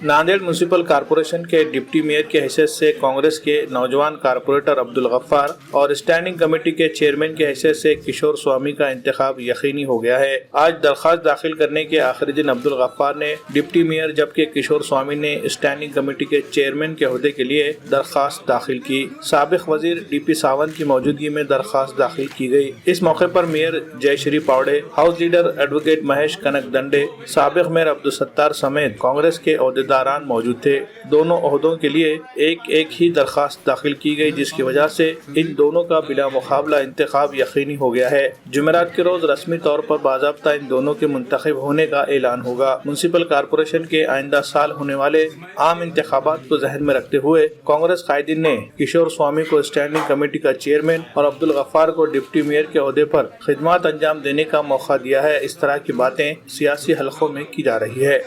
Nanded municipal corporation के deputy mayor की हैसियत से कांग्रेस के नौजवान कारपोरेटर अब्दुल गफ्फार और स्टैंडिंग कमेटी के चेयरमैन की हैसियत से किशोर स्वामी का इंतखाब यकीनी हो गया है। आज दरख्वास्त दाखिल करने के आखिरी दिन अब्दुल गफ्फार ने डिप्टी मेयर जबकि किशोर स्वामी ने स्टैंडिंग कमेटी के चेयरमैन के ओहदे के लिए दरख्वास्त दाखिल की। साबिक वजीर डीपी सावंत की मौजूदगी में दरख्वास्त दाखिल की गई। इस मौके पर mayor Jayashree Pawde, house leader advocate Mahesh Kanakdande, साबिक मेयर अब्दुल सत्तार समेत कांग्रेस के ओहदेदारान मौजूद थे। दोनों ओहदों के लिए एक एक ही दरखास्त दाखिल की गई, जिसकी वजह से इन दोनों का बिला मुकाबला इंतखाब यकीनी हो गया है। जुमेरात के रोज रस्मी तौर पर बाज़ाब्ता इन दोनों के मुंतखब होने का ऐलान होगा। म्यूनिसिपल कॉरपोरेशन के आइंदा साल होने वाले आम इंतखाबात को जहन में रखते हुए कांग्रेस कायदीन ने किशोर स्वामी को स्टैंडिंग कमेटी का चेयरमैन और अब्दुल गफ्फार को डिप्टी मेयर के ओहदे पर खिदमत अंजाम देने का मौका दिया है। इस तरह की बातें सियासी हलकों में की जा रही है।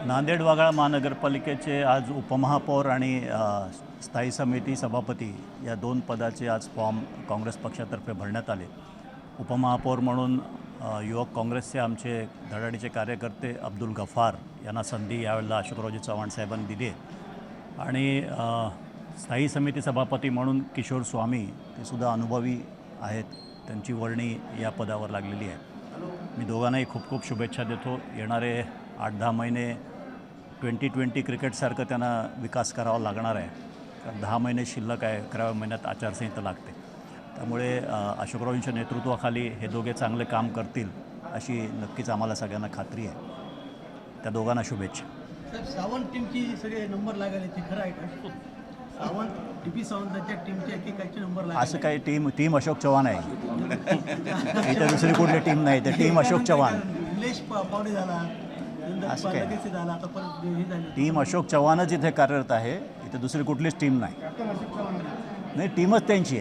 नांदेड वाघाळा महानगरपालिकेचे आज उपमहापौर आणि स्थायी समिती सभापती या दोन पदाचे आज फॉर्म काँग्रेस पक्षातर्फे भरण्यात आले। उपमहापौर म्हणून युवक काँग्रेसचे आमचे धडाडीचे कार्यकर्ते अब्दुल गफ्फार यांना संधी यावेळेला अशोकरावजी चव्हाण साहेबांनी दिली आणि स्थायी समिती सभापती म्हणून किशोर स्वामी ते सुद्धा अनुभवी आहेत, त्यांची वर्णी या पदावर लागलेली आहे। मी दोघांनाही खूप खूप शुभेच्छा देतो। येणारे 8-10 महिने 2020 क्रिकेटसारखं त्यांना विकास करावा लागणार आहे, कारण 10 महिने शिल्लक आहे, 11व्या महिन्यात आचारसंहिता लागते। त्यामुळे अशोकरावांच्या नेतृत्वाखाली हे दोघे चांगले काम करतील अशी नक्कीच आम्हाला सगळ्यांना खात्री आहे। त्या दोघांना शुभेच्छा। सावंत टीमची सगळे नंबर लागले ते खरं आहे का? सावंत डीपी सावंतांच्या टीमचे एकेकाचे नंबर लागले असं काही टीम अशोक चव्हाण आहे। इथं दुसरी कुठली टीम नाही, तर टीम अशोक चव्हाण। निलेश पावडे झाला, असं काय झाला, आता परत हे झाले। टीम अशोक चव्हाणच इथे कार्यरत आहे, इथे दुसरी कुठलीच टीम नाही। नाही, टीमच त्यांची आहे।